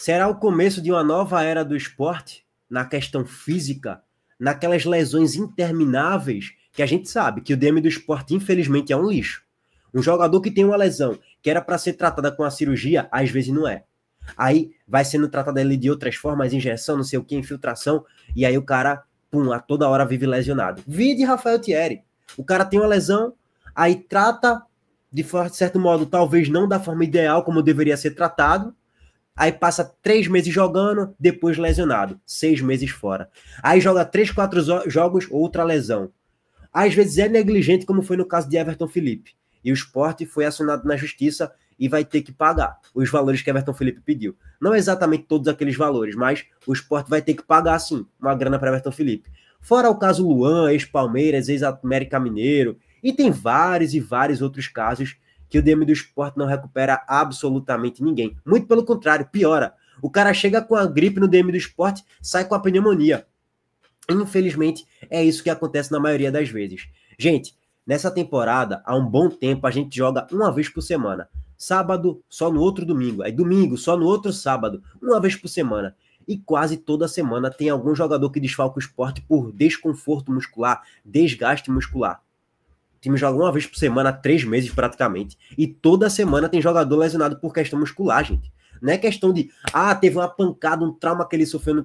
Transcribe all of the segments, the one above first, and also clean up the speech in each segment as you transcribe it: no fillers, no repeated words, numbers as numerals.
Será o começo de uma nova era do esporte na questão física, naquelas lesões intermináveis que a gente sabe que o DM do esporte, infelizmente, é um lixo. Um jogador que tem uma lesão que era para ser tratada com a cirurgia, às vezes não é. Aí vai sendo tratado ele de outras formas, injeção, não sei o que, infiltração, e aí o cara, pum, a toda hora vive lesionado. Vide Rafael Thierry. O cara tem uma lesão, aí trata de certo modo, talvez não da forma ideal como deveria ser tratado, aí passa 3 meses jogando, depois lesionado, 6 meses fora. Aí joga 3, 4 jogos, outra lesão. Às vezes é negligente, como foi no caso de Everton Felipe. E o Sport foi acionado na justiça e vai ter que pagar os valores que Everton Felipe pediu. Não exatamente todos aqueles valores, mas o Sport vai ter que pagar, sim, uma grana para Everton Felipe. Fora o caso Luan, ex-Palmeiras, ex-América Mineiro, e tem vários e vários outros casos que o DM do Sport não recupera absolutamente ninguém. Muito pelo contrário, piora. O cara chega com a gripe no DM do Sport, sai com a pneumonia. Infelizmente, é isso que acontece na maioria das vezes. Gente, nessa temporada, há um bom tempo, a gente joga uma vez por semana. Sábado, só no outro domingo. Aí domingo, só no outro sábado. Uma vez por semana. E quase toda semana tem algum jogador que desfalca o esporte por desconforto muscular, desgaste muscular. O time joga uma vez por semana, há 3 meses praticamente. E toda semana tem jogador lesionado por questão muscular, gente. Não é questão de, teve uma pancada, um trauma que ele sofreu no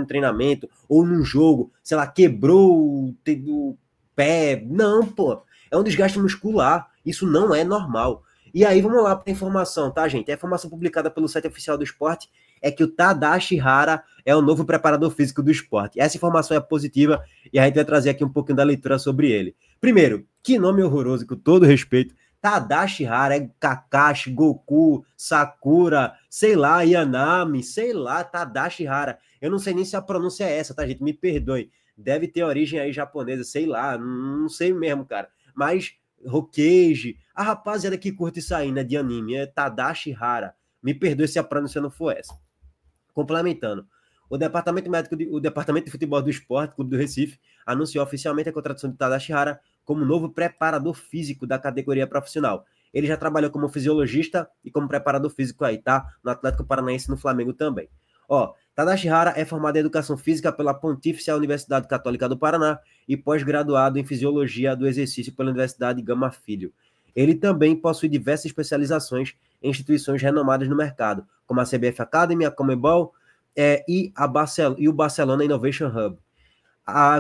treinamento, ou num jogo, sei lá, quebrou o pé. Não, pô. É um desgaste muscular. Isso não é normal. E aí, vamos lá para a informação, tá, gente? A informação publicada pelo site oficial do esporte é que o Tadashi Hara é o novo preparador físico do esporte. Essa informação é positiva e a gente vai trazer aqui um pouquinho da leitura sobre ele. Primeiro, que nome horroroso, com todo respeito. Tadashi Hara é Kakashi, Goku, Sakura, sei lá, Yanami, sei lá, Tadashi Hara. Eu não sei nem se a pronúncia é essa, tá, gente? Me perdoe. Deve ter origem aí japonesa, sei lá, não sei mesmo, cara. Mas Hokage, a rapaziada que curte isso aí, né, de anime, é Tadashi Hara. Me perdoe se a pronúncia não for essa. Complementando, o Departamento de Futebol do Esporte, Clube do Recife, anunciou oficialmente a contratação de Tadashi Hara como novo preparador físico da categoria profissional. Ele já trabalhou como fisiologista e como preparador físico aí, tá? No Atlético Paranaense e no Flamengo também. Tadashi Hara é formado em Educação Física pela Pontífice Universidade Católica do Paraná e pós-graduado em Fisiologia do Exercício pela Universidade Gama Filho. Ele também possui diversas especializações em instituições renomadas no mercado, como a CBF Academy, a Comebol e o Barcelona Innovation Hub.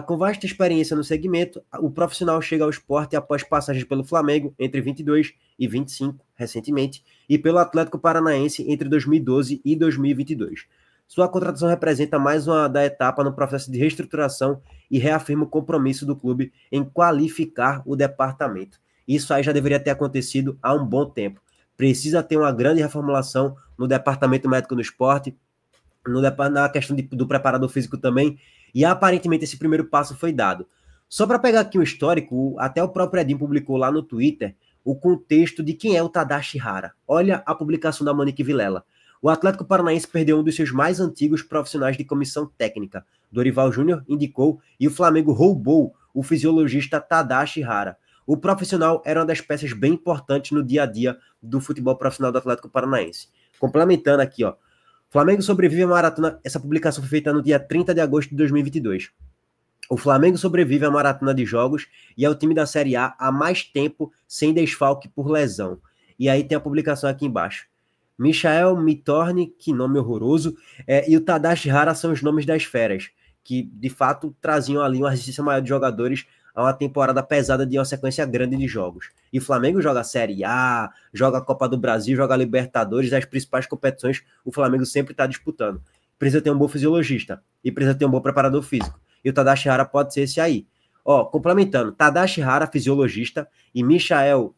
Com vasta experiência no segmento, o profissional chega ao esporte após passagens pelo Flamengo entre 22 e 25, recentemente, e pelo Atlético Paranaense entre 2012 e 2022. Sua contratação representa mais uma da etapa no processo de reestruturação e reafirma o compromisso do clube em qualificar o departamento. Isso aí já deveria ter acontecido há um bom tempo. Precisa ter uma grande reformulação no departamento médico do esporte, na questão do preparador físico também, e aparentemente esse primeiro passo foi dado. Só para pegar aqui o histórico, até o próprio Edinho publicou lá no Twitter o contexto de quem é o Tadashi Hara. Olha a publicação da Monique Vilela. O Atlético Paranaense perdeu um dos seus mais antigos profissionais de comissão técnica. Dorival Júnior indicou e o Flamengo roubou o fisiologista Tadashi Hara. O profissional era uma das peças bem importantes no dia a dia do futebol profissional do Atlético Paranaense. Complementando aqui, Flamengo sobrevive à maratona. Essa publicação foi feita no dia 30 de agosto de 2022. O Flamengo sobrevive à maratona de jogos e é o time da Série A há mais tempo sem desfalque por lesão. E aí tem a publicação aqui embaixo. Michael Mitorni, que nome horroroso, e o Tadashi Hara são os nomes das feras, que de fato traziam ali uma resistência maior de jogadores a uma temporada pesada de uma sequência grande de jogos. E o Flamengo joga a Série A, joga a Copa do Brasil, joga a Libertadores, as principais competições o Flamengo sempre está disputando. Precisa ter um bom fisiologista e precisa ter um bom preparador físico. E o Tadashi Hara pode ser esse aí. Complementando, Tadashi Hara, fisiologista, e Michael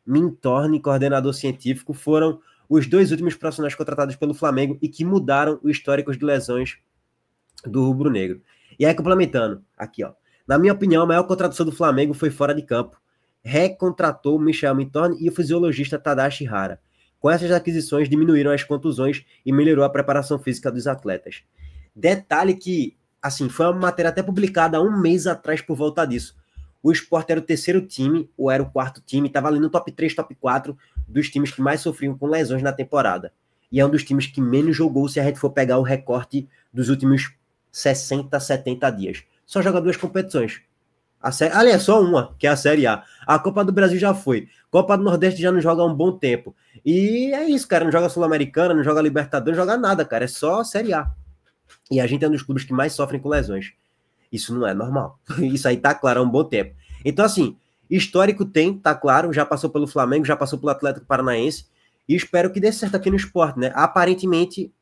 Mintorni, coordenador científico, foram os dois últimos profissionais contratados pelo Flamengo e que mudaram o histórico de lesões do rubro-negro. E aí, complementando, aqui, na minha opinião, a maior contratação do Flamengo foi fora de campo. Recontratou o Michel Mintorni e o fisiologista Tadashi Hara. Com essas aquisições, diminuíram as contusões e melhorou a preparação física dos atletas. Detalhe que, assim, foi uma matéria até publicada há um mês atrás por volta disso. O Sport era o terceiro time, ou era o quarto time, estava ali no top 3, top 4 dos times que mais sofriam com lesões na temporada. e é um dos times que menos jogou se a gente for pegar o recorte dos últimos 60, 70 dias. Só joga 2 competições. Aliás, só uma, que é a Série A. A Copa do Brasil já foi. Copa do Nordeste já não joga há um bom tempo. E é isso, cara. Não joga Sul-Americana, não joga Libertadores, não joga nada, cara. É só Série A. E a gente é um dos clubes que mais sofrem com lesões. Isso não é normal. Isso aí tá claro há um bom tempo. Então, assim, histórico tem, tá claro. Já passou pelo Flamengo, já passou pelo Atlético Paranaense. E espero que dê certo aqui no Sport, né? Aparentemente,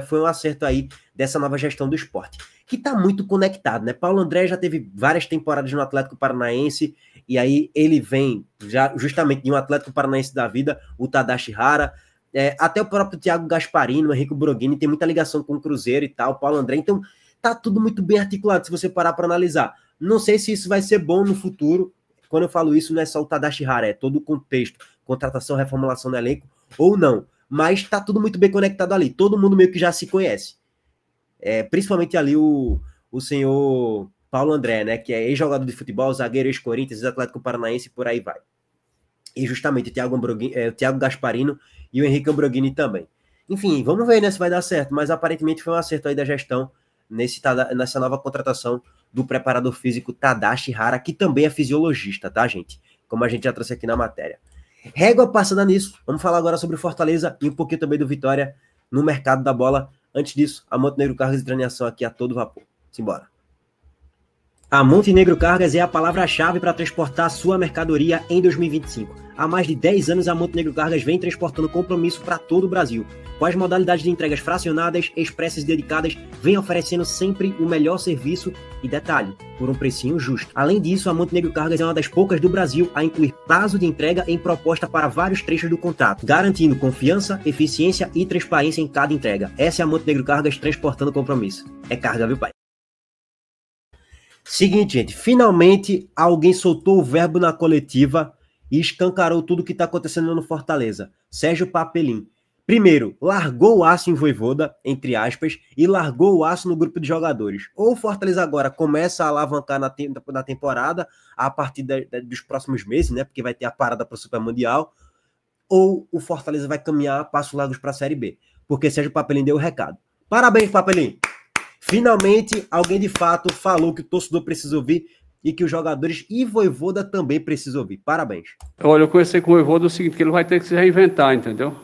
foi um acerto aí dessa nova gestão do Sport, que tá muito conectado, né? Paulo André já teve várias temporadas no Atlético Paranaense, e aí ele vem já justamente de um Atlético Paranaense da vida, o Tadashi Hara, até o próprio Thiago Gasparini, o Henrique Broghini, tem muita ligação com o Cruzeiro e tal, o Paulo André, então tá tudo muito bem articulado, se você parar para analisar. Não sei se isso vai ser bom no futuro. Quando eu falo isso, não é só o Tadashi Hara, é todo o contexto, contratação, reformulação do elenco, ou não. Mas tá tudo muito bem conectado ali. Todo mundo meio que já se conhece. Principalmente ali o senhor Paulo André, né? Que é ex-jogador de futebol, zagueiro, ex-Corinthians, ex-Atlético Paranaense, por aí vai. E justamente o Thiago Gasparino e o Henrique Ambroghini também. Enfim, vamos ver, né, se vai dar certo. Mas aparentemente foi um acerto aí da gestão nessa nova contratação do preparador físico Tadashi Hara, que também é fisiologista, tá, gente? Como a gente já trouxe aqui na matéria. Régua passada nisso, vamos falar agora sobre o Fortaleza e um pouquinho também do Vitória no mercado da bola. Antes disso, a Montenegro Cargas de Transmissão aqui a todo vapor. Simbora. A Montenegro Cargas é a palavra-chave para transportar sua mercadoria em 2025. Há mais de 10 anos, a Montenegro Cargas vem transportando compromisso para todo o Brasil. Com as modalidades de entregas fracionadas, expressas e dedicadas, vem oferecendo sempre o melhor serviço e detalhe, por um precinho justo. Além disso, a Montenegro Cargas é uma das poucas do Brasil a incluir prazo de entrega em proposta para vários trechos do contrato, garantindo confiança, eficiência e transparência em cada entrega. Essa é a Montenegro Cargas transportando compromisso. É carga, viu, pai? Seguinte, gente, finalmente alguém soltou o verbo na coletiva e escancarou tudo que está acontecendo no Fortaleza. Sérgio Papelim. Primeiro, largou o aço em Vojvoda, entre aspas, e largou o aço no grupo de jogadores. Ou o Fortaleza agora começa a alavancar na temporada, a partir dos próximos meses, né? Porque vai ter a parada para o Super Mundial, ou o Fortaleza vai caminhar a passos largos para a Série B. Porque Sérgio Papelim deu o recado. Parabéns, Papelim! Finalmente, alguém de fato falou que o torcedor precisa ouvir e que os jogadores e Vojvoda também precisam ouvir. Parabéns. Olha, eu conversei com o Vojvoda o seguinte, que ele vai ter que se reinventar, entendeu?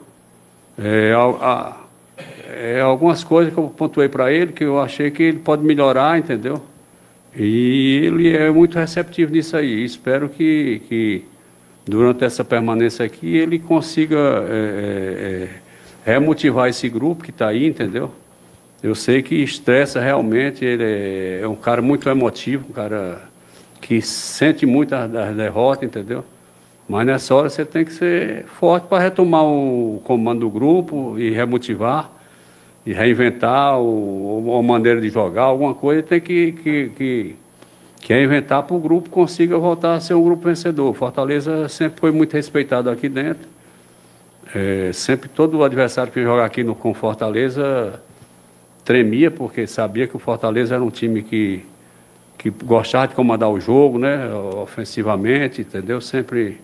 Algumas coisas que eu pontuei para ele, que eu achei que ele pode melhorar, entendeu? E ele é muito receptivo nisso aí. Espero que durante essa permanência aqui ele consiga remotivar esse grupo que está aí, entendeu? Eu sei que estressa realmente, ele é um cara muito emotivo, um cara que sente muito a derrota, entendeu? Mas nessa hora você tem que ser forte para retomar o comando do grupo e remotivar, e reinventar a maneira de jogar, alguma coisa tem que reinventar para o grupo consiga voltar a ser um grupo vencedor. Fortaleza sempre foi muito respeitado aqui dentro, sempre todo adversário que joga aqui com Fortaleza tremia, porque sabia que o Fortaleza era um time que gostava de comandar o jogo, né, ofensivamente, entendeu? Sempre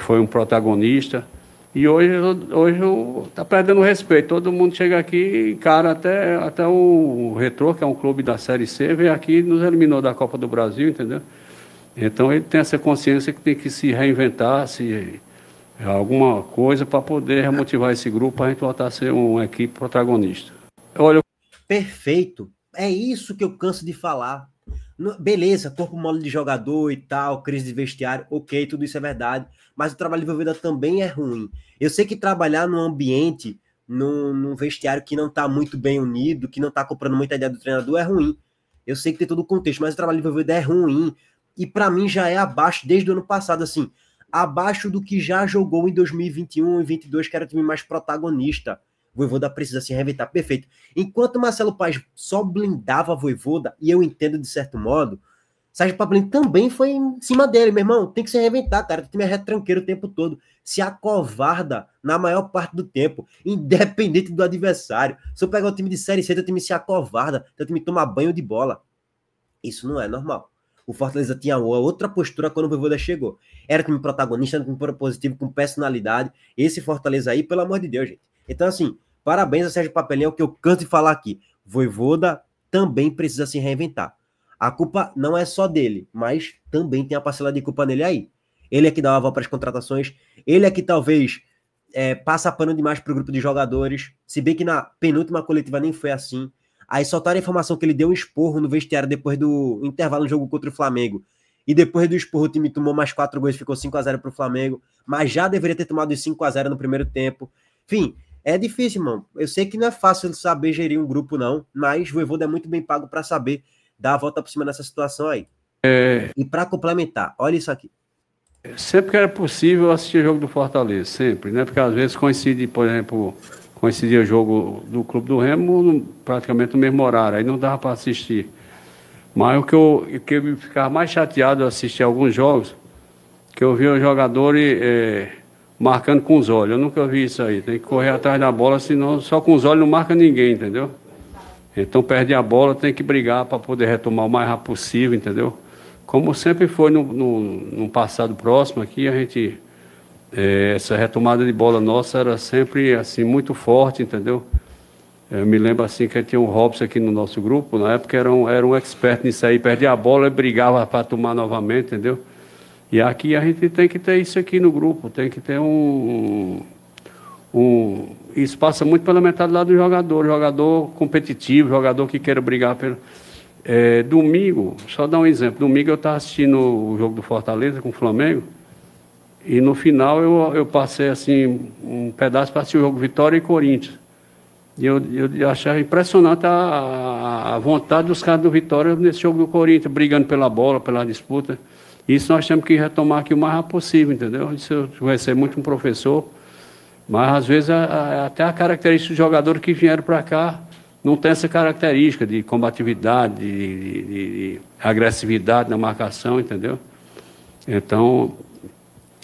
foi um protagonista. E hoje está perdendo respeito. Todo mundo chega aqui e encara até o Retrô, que é um clube da Série C, veio aqui e nos eliminou da Copa do Brasil, entendeu? Então ele tem essa consciência que tem que se reinventar, alguma coisa para poder remotivar esse grupo, para a gente voltar a ser uma equipe protagonista. Olha... Perfeito. É isso que eu canso de falar. Beleza, corpo mole de jogador e tal, crise de vestiário, ok, tudo isso é verdade, mas o trabalho de Vojvoda também é ruim. Eu sei que trabalhar num ambiente, num vestiário que não está muito bem unido, que não está comprando muita ideia do treinador, é ruim. Eu sei que tem todo o contexto, mas o trabalho de Vojvoda é ruim, e para mim já é abaixo, desde o ano passado, assim, abaixo do que já jogou em 2021 e 2022, que era o time mais protagonista. Vojvoda precisa se reinventar, perfeito. Enquanto Marcelo Paes só blindava a Vojvoda, e eu entendo de certo modo, Sérgio Papelim também foi em cima dele, meu irmão, tem que se reinventar, cara, o time é retranqueiro o tempo todo, se acovarda na maior parte do tempo, independente do adversário. Se eu pegar o time de Série C, o time se acovarda, o time toma banho de bola. Isso não é normal. O Fortaleza tinha outra postura quando o Vojvoda chegou. Era um time protagonista, era um time propositivo, com personalidade. Esse Fortaleza aí, pelo amor de Deus, gente. Então, assim, parabéns a Sérgio Papelinho, é o que eu canso de falar aqui. Vojvoda também precisa se reinventar. A culpa não é só dele, mas também tem a parcela de culpa nele aí. Ele é que dá uma volta para as contratações, ele é que talvez passa pano demais para o grupo de jogadores, se bem que na penúltima coletiva nem foi assim. Aí soltaram a informação que ele deu um esporro no vestiário depois do intervalo no jogo contra o Flamengo. E depois do esporro o time tomou mais 4 gols, ficou 5-0 para o Flamengo, mas já deveria ter tomado os 5-0 no primeiro tempo. Enfim, é difícil, irmão. Eu sei que não é fácil saber gerir um grupo, não, mas o Vojvoda é muito bem pago para saber dar a volta por cima nessa situação aí. E para complementar, olha isso aqui. Sempre que era possível assistir o jogo do Fortaleza, sempre, né? Porque às vezes coincide, por exemplo, coincidia o jogo do Clube do Remo praticamente no mesmo horário, aí não dava para assistir. Mas o que eu ficava mais chateado de assistir alguns jogos, que eu via os jogadores marcando com os olhos. Eu nunca vi isso aí. Tem que correr atrás da bola, senão só com os olhos não marca ninguém, entendeu? Então perde a bola, tem que brigar para poder retomar o mais rápido possível, entendeu? Como sempre foi no passado próximo aqui, a gente essa retomada de bola nossa era sempre assim muito forte, entendeu? Eu me lembro assim que tinha um Robson aqui no nosso grupo, na época era um expert nisso aí, perdia a bola e brigava para tomar novamente, entendeu? E aqui a gente tem que ter isso aqui no grupo, tem que ter isso passa muito pela mentalidade do jogador competitivo, jogador que queira brigar pelo... domingo, só dar um exemplo, domingo eu estava assistindo o jogo do Fortaleza com o Flamengo, e no final eu passei assim um pedaço para assistir o jogo Vitória e Corinthians. E eu achava impressionante a vontade dos caras do Vitória nesse jogo do Corinthians, brigando pela bola, pela disputa. Isso nós temos que retomar aqui o mais rápido possível, entendeu? Isso vai ser muito um professor, mas às vezes até a característica dos jogadores que vieram para cá não tem essa característica de combatividade, de agressividade na marcação, entendeu? Então,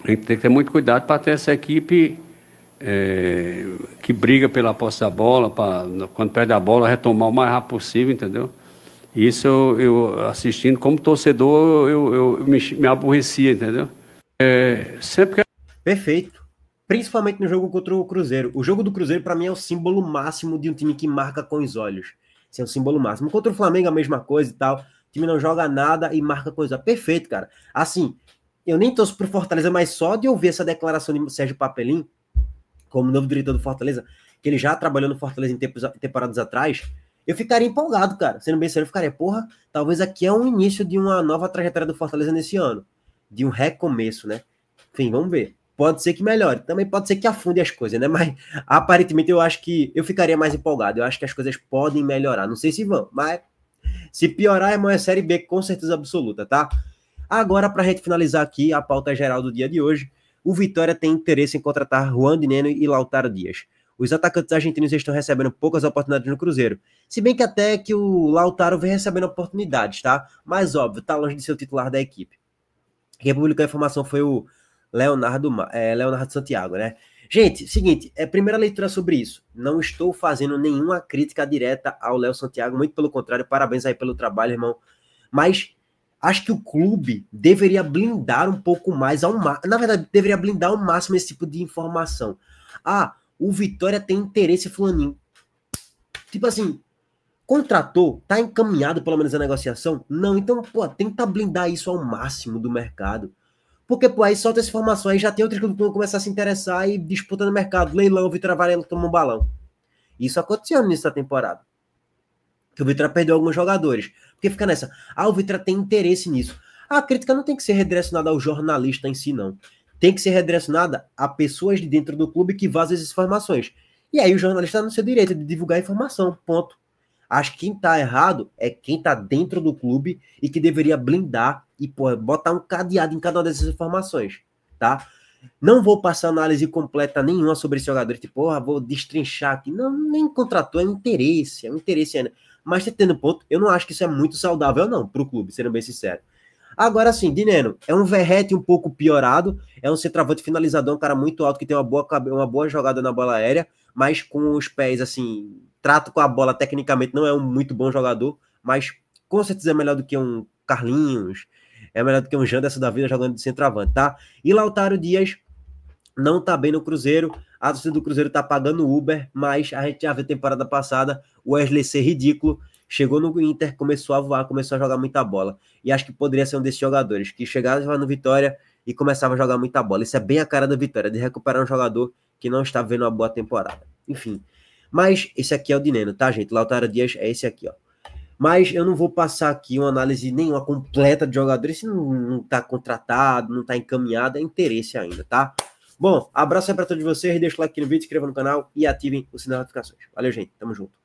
a gente tem que ter muito cuidado para ter essa equipe que briga pela posse da bola, quando perde a bola, retomar o mais rápido possível, entendeu? Isso eu assistindo como torcedor, eu me aborrecia, entendeu? Sempre que... Perfeito. Principalmente no jogo contra o Cruzeiro. O jogo do Cruzeiro, para mim, é o símbolo máximo de um time que marca com os olhos. Esse é o símbolo máximo. Contra o Flamengo, a mesma coisa e tal. O time não joga nada e marca com os olhos. Perfeito, cara. Assim, eu nem torço pro Fortaleza, mas só de ouvir essa declaração de Sérgio Papelinho, como novo diretor do Fortaleza, que ele já trabalhou no Fortaleza em temporadas atrás, eu ficaria empolgado, cara. Sendo bem sério, eu ficaria, porra, talvez aqui é um início de uma nova trajetória do Fortaleza nesse ano. De um recomeço, né? Enfim, vamos ver. Pode ser que melhore, também pode ser que afunde as coisas, né? Mas aparentemente eu acho que eu ficaria mais empolgado. Eu acho que as coisas podem melhorar. Não sei se vão, mas se piorar, é Série B com certeza absoluta, tá? Agora, para a gente finalizar aqui a pauta geral do dia de hoje, o Vitória tem interesse em contratar Juan Dineno e Lautaro Dias. Os atacantes argentinos estão recebendo poucas oportunidades no Cruzeiro. Se bem que até que o Lautaro vem recebendo oportunidades, tá? Mas óbvio, tá longe de ser o titular da equipe. Quem publicou a informação foi o Leonardo Santiago, né? Gente, seguinte, primeira leitura sobre isso. Não estou fazendo nenhuma crítica direta ao Léo Santiago, muito pelo contrário, parabéns aí pelo trabalho, irmão. Mas acho que o clube deveria blindar um pouco mais, na verdade, deveria blindar ao máximo esse tipo de informação. Ah, o Vitória tem interesse fulaninho. Tipo assim, contratou, tá encaminhado pelo menos a negociação? Não, então, pô, tenta blindar isso ao máximo do mercado. Porque, pô, aí solta essa informação, aí já tem outros clubes que vão começar a se interessar e disputa no mercado. Leilão, o Vitória Varela toma um balão. Isso aconteceu no início da temporada. Que o Vitória perdeu alguns jogadores. Porque fica nessa, o Vitória tem interesse nisso. A crítica não tem que ser redirecionada ao jornalista em si, não. Tem que ser redirecionada a pessoas de dentro do clube que vazam essas informações. E aí o jornalista está no seu direito de divulgar a informação, ponto. Acho que quem tá errado é quem tá dentro do clube e que deveria blindar e, pô, botar um cadeado em cada uma dessas informações, tá? Não vou passar análise completa nenhuma sobre esse jogador, tipo, vou destrinchar aqui. Não, nem contratou, é um interesse ainda. Mas tendo ponto, eu não acho que isso é muito saudável, não, pro clube, sendo bem sincero. Agora sim, Dineno, é um Verratti um pouco piorado, é um centroavante finalizador, um cara muito alto que tem uma boa jogada na bola aérea, mas com os pés, assim, trato com a bola tecnicamente, não é um muito bom jogador, mas com certeza é melhor do que um Carlinhos, é melhor do que um Janderson da vida jogando de centroavante, tá? E Lautaro Dias não tá bem no Cruzeiro, A torcida do Cruzeiro tá pagando Uber, mas a gente já viu temporada passada o Wesley ser ridículo, chegou no Inter, começou a voar, começou a jogar muita bola. E acho que poderia ser um desses jogadores que chegava no Vitória e começava a jogar muita bola. Isso é bem a cara da Vitória, de recuperar um jogador que não está vendo uma boa temporada. Enfim, mas esse aqui é o de Neno, tá, gente? Lautaro Dias é esse aqui, ó. Mas eu não vou passar aqui uma análise nenhuma completa de jogadores, se não tá contratado, não tá encaminhado, é interesse ainda, tá? Bom, abraço aí pra todos vocês, deixa o like no vídeo, se inscreva no canal e ativem o sininho de notificações. Valeu, gente, tamo junto.